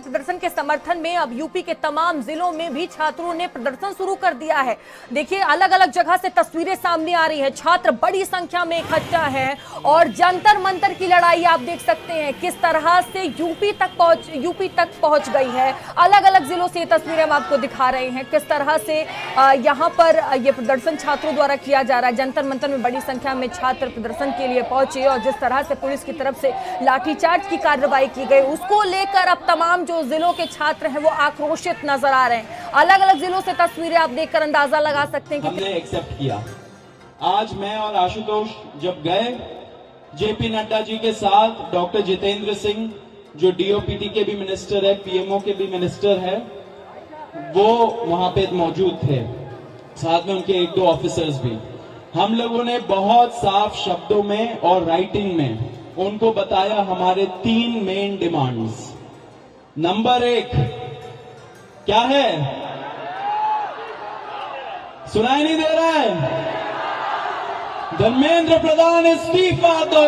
के प्रदर्शन के समर्थन में अब यूपी के तमाम जिलों में भी छात्रों ने प्रदर्शन शुरू कर दिया है। देखिए, अलग अलग जगह से तस्वीरें सामने आ रही है, छात्र बड़ी संख्या में इकट्ठा है और जंतर मंतर की लड़ाई आप देख सकते हैं किस तरह से यूपी तक पहुंच गई है। अलग अलग जिलों से तस्वीरें हम आपको दिखा रहे हैं किस तरह से यहाँ पर यह प्रदर्शन छात्रों द्वारा किया जा रहा है। जंतर मंतर में बड़ी संख्या में छात्र प्रदर्शन के लिए पहुंचे और जिस तरह से पुलिस की तरफ से लाठीचार्ज की कार्रवाई की गई, उसको लेकर अब तमाम जो जिलों के छात्र हैं वो आक्रोशित नजर आ रहे हैं। अलग अलग जिलों से तस्वीरें आप देखकर अंदाजा लगा सकते हैं कि हमने एक्सेप्ट किया। आज मैं और आशुतोष जब गए जेपी नड्डा जी के साथ, डॉक्टर जितेंद्र सिंह जो डीओपीटी के भी मिनिस्टर है, पीएमओ के भी मिनिस्टर है, वो वहां पे मौजूद थे, साथ में उनके एक दो ऑफिसर्स भी। हम लोगों ने बहुत साफ शब्दों में और राइटिंग में उनको बताया हमारे 3 मेन डिमांड्स। नंबर 1 क्या है? सुनाई नहीं दे रहा है? धर्मेंद्र प्रधान इस्तीफा दो।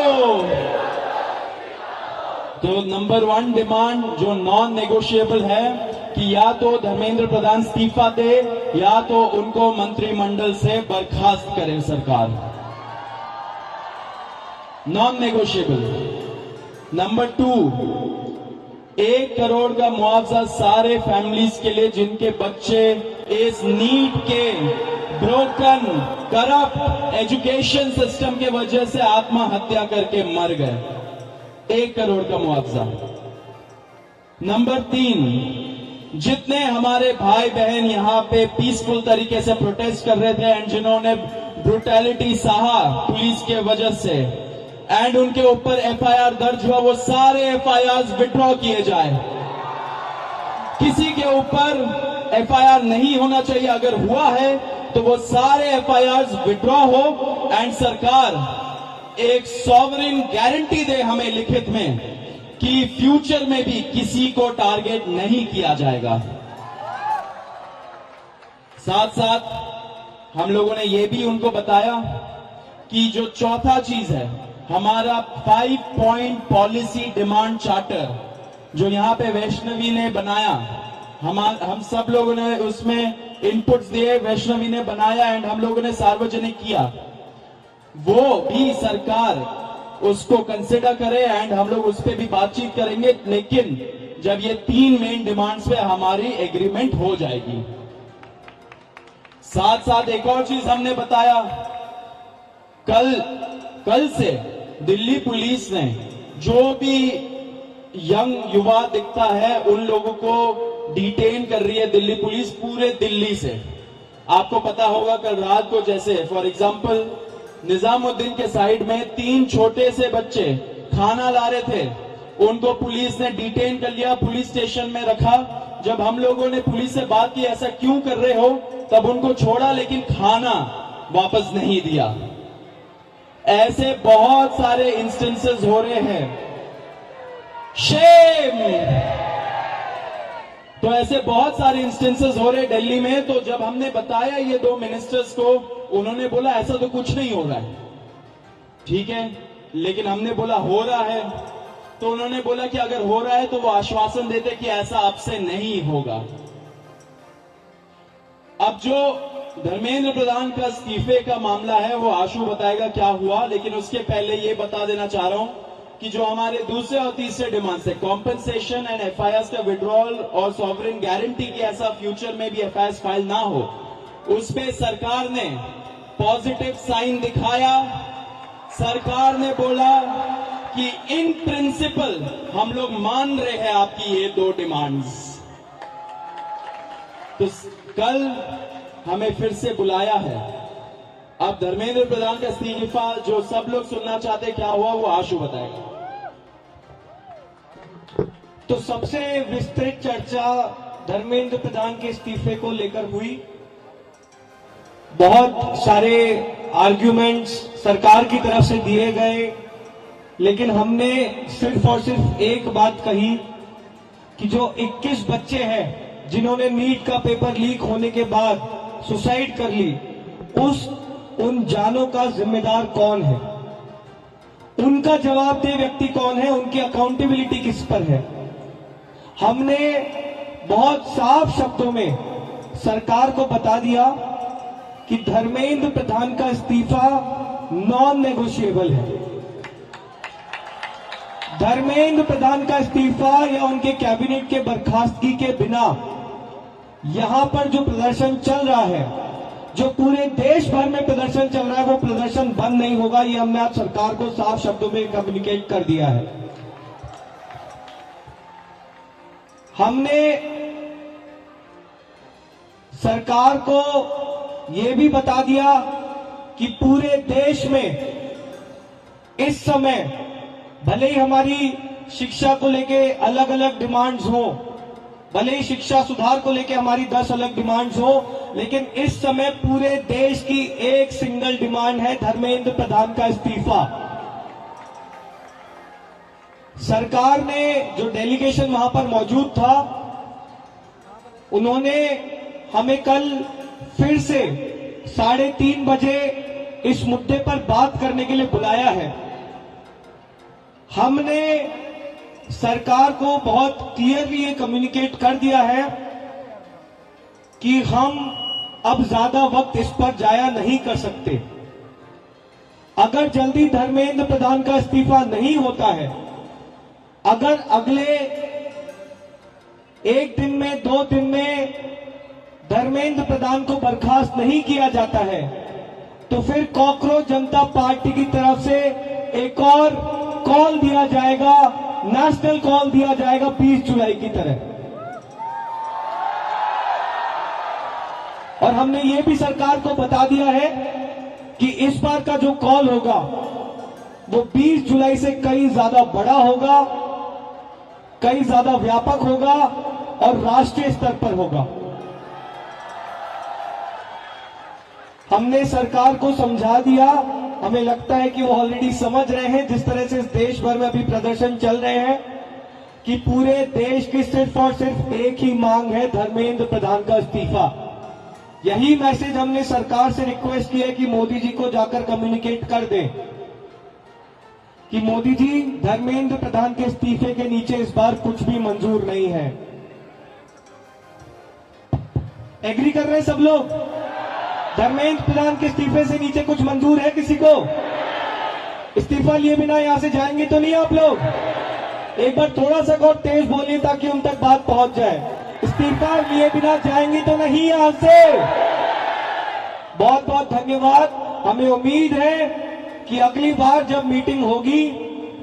तो नंबर 1 डिमांड जो नॉन नेगोशिएबल है कि या तो धर्मेंद्र प्रधान इस्तीफा दे या तो उनको मंत्रिमंडल से बर्खास्त करे सरकार, नॉन नेगोशिएबल। नंबर 2, 1 करोड़ का मुआवजा सारे फैमिलीज के लिए जिनके बच्चे इस नीट के ब्रोकन करप्ट एजुकेशन सिस्टम के वजह से आत्महत्या करके मर गए, 1 करोड़ का मुआवजा। नंबर 3, जितने हमारे भाई बहन यहाँ पे पीसफुल तरीके से प्रोटेस्ट कर रहे थे एंड जिन्होंने ब्रुटैलिटी सहा पुलिस के वजह से एंड उनके ऊपर एफआईआर दर्ज हुआ, वो सारे एफआईआर विड्रॉ किए जाए। किसी के ऊपर एफआईआर नहीं होना चाहिए, अगर हुआ है तो वो सारे एफआईआर विड्रॉ हो एंड सरकार एक सॉवरेन गारंटी दे हमें लिखित में कि फ्यूचर में भी किसी को टारगेट नहीं किया जाएगा। साथ साथ हम लोगों ने ये भी उनको बताया कि जो चौथा चीज है हमारा 5 पॉइंट पॉलिसी डिमांड चार्टर जो यहां पे वैष्णवी ने बनाया, हम सब लोगों ने उसमें इनपुट्स दिए, वैष्णवी ने बनाया एंड हम लोगों ने सार्वजनिक किया, वो भी सरकार उसको कंसिडर करे एंड हम लोग उस पर भी बातचीत करेंगे। लेकिन जब ये 3 मेन डिमांड्स पे हमारी एग्रीमेंट हो जाएगी। साथ साथ एक और चीज हमने बताया, कल से दिल्ली पुलिस ने जो भी यंग युवा दिखता है उन लोगों को डिटेन कर रही है दिल्ली पुलिस पूरे दिल्ली से। आपको पता होगा कल रात को जैसे फॉर एग्जांपल निजामुद्दीन के साइड में 3 छोटे से बच्चे खाना ला रहे थे, उनको पुलिस ने डिटेन कर लिया, पुलिस स्टेशन में रखा। जब हम लोगों ने पुलिस से बात की ऐसा क्यों कर रहे हो, तब उनको छोड़ा लेकिन खाना वापस नहीं दिया। ऐसे बहुत सारे इंस्टेंसेस हो रहे हैं, शेम। तो ऐसे बहुत सारे इंस्टेंसेस हो रहे दिल्ली में। तो जब हमने बताया ये 2 मिनिस्टर्स को, उन्होंने बोला ऐसा तो कुछ नहीं हो रहा है। ठीक है, लेकिन हमने बोला हो रहा है, तो उन्होंने बोला कि अगर हो रहा है तो वो आश्वासन देते कि ऐसा आपसे नहीं होगा। अब जो धर्मेंद्र प्रधान का इस्तीफे का मामला है वो आशु बताएगा क्या हुआ, लेकिन उसके पहले ये बता देना चाह रहा हूं कि जो हमारे दूसरे और तीसरे डिमांड्स है, कॉम्पेंसेशन एंड एफआईआर का विड्रॉल और सॉवरेन गारंटी की ऐसा फ्यूचर में भी एफआईआर फाइल ना हो, उस पे सरकार ने पॉजिटिव साइन दिखाया। सरकार ने बोला कि इन प्रिंसिपल हम लोग मान रहे हैं आपकी ये 2 डिमांड्स। तो कल हमें फिर से बुलाया है। अब धर्मेंद्र प्रधान का इस्तीफा जो सब लोग सुनना चाहते क्या हुआ वो आशु बताएगा। तो सबसे विस्तृत चर्चा धर्मेंद्र प्रधान के इस्तीफे को लेकर हुई। बहुत सारे आर्ग्यूमेंट्स सरकार की तरफ से दिए गए, लेकिन हमने सिर्फ और सिर्फ एक बात कही कि जो 21 बच्चे हैं जिन्होंने नीट का पेपर लीक होने के बाद सुसाइड कर ली, उन जानों का जिम्मेदार कौन है, उनका जवाबदेह व्यक्ति कौन है, उनकी अकाउंटेबिलिटी किस पर है। हमने बहुत साफ शब्दों में सरकार को बता दिया कि धर्मेंद्र प्रधान का इस्तीफा नॉन नेगोशिएबल है। धर्मेंद्र प्रधान का इस्तीफा या उनके कैबिनेट के बर्खास्तगी के बिना यहां पर जो प्रदर्शन चल रहा है, जो पूरे देश भर में प्रदर्शन चल रहा है, वो प्रदर्शन बंद नहीं होगा। ये हमने आज सरकार को साफ शब्दों में कम्युनिकेट कर दिया है। हमने सरकार को यह भी बता दिया कि पूरे देश में इस समय भले ही हमारी शिक्षा को लेके अलग अलग डिमांड्स हो, भले ही शिक्षा सुधार को लेके हमारी 10 अलग डिमांड्स हो, लेकिन इस समय पूरे देश की एक सिंगल डिमांड है धर्मेंद्र प्रधान का इस्तीफा। सरकार ने जो डेलीगेशन वहां पर मौजूद था, उन्होंने हमें कल फिर से 3:30 बजे इस मुद्दे पर बात करने के लिए बुलाया है। हमने सरकार को बहुत क्लियरली ये कम्युनिकेट कर दिया है कि हम अब ज्यादा वक्त इस पर जाया नहीं कर सकते। अगर जल्दी धर्मेंद्र प्रधान का इस्तीफा नहीं होता है, अगर अगले 1 दिन में 2 दिन में धर्मेंद्र प्रधान को बर्खास्त नहीं किया जाता है, तो फिर कॉकरोच जनता पार्टी की तरफ से एक और कॉल दिया जाएगा, नेशनल कॉल दिया जाएगा 20 जुलाई की तरह। और हमने ये भी सरकार को बता दिया है कि इस बार का जो कॉल होगा वो 20 जुलाई से कई ज्यादा बड़ा होगा, कई ज्यादा व्यापक होगा और राष्ट्रीय स्तर पर होगा। हमने सरकार को समझा दिया, हमें लगता है कि वो ऑलरेडी समझ रहे हैं, जिस तरह से इस देश भर में अभी प्रदर्शन चल रहे हैं, कि पूरे देश की सिर्फ और सिर्फ एक ही मांग है, धर्मेंद्र प्रधान का इस्तीफा। यही मैसेज हमने सरकार से रिक्वेस्ट की है कि मोदी जी को जाकर कम्युनिकेट कर दें कि मोदी जी, धर्मेंद्र प्रधान के इस्तीफे के नीचे इस बार कुछ भी मंजूर नहीं है। एग्री कर रहे हैं सब लोग? धर्मेंद्र प्रधान के इस्तीफे से नीचे कुछ मंजूर है किसी को? इस्तीफा लिए बिना यहां से जाएंगे तो नहीं आप लोग? एक बार थोड़ा सा और तेज बोलिए ताकि उन तक बात पहुंच जाए। इस्तीफा लिए बिना जाएंगे तो नहीं यहां से? बहुत बहुत धन्यवाद। हमें उम्मीद है कि अगली बार जब मीटिंग होगी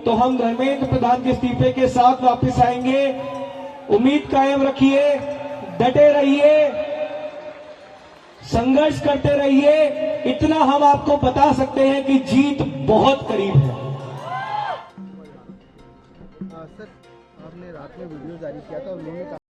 तो हम धर्मेंद्र प्रधान के इस्तीफे के साथ वापस आएंगे। उम्मीद कायम रखिए, डटे रहिए, संघर्ष करते रहिए। इतना हम आपको बता सकते हैं कि जीत बहुत करीब है। सर, आपने रात में वीडियो जारी किया था और उन्होंने कहा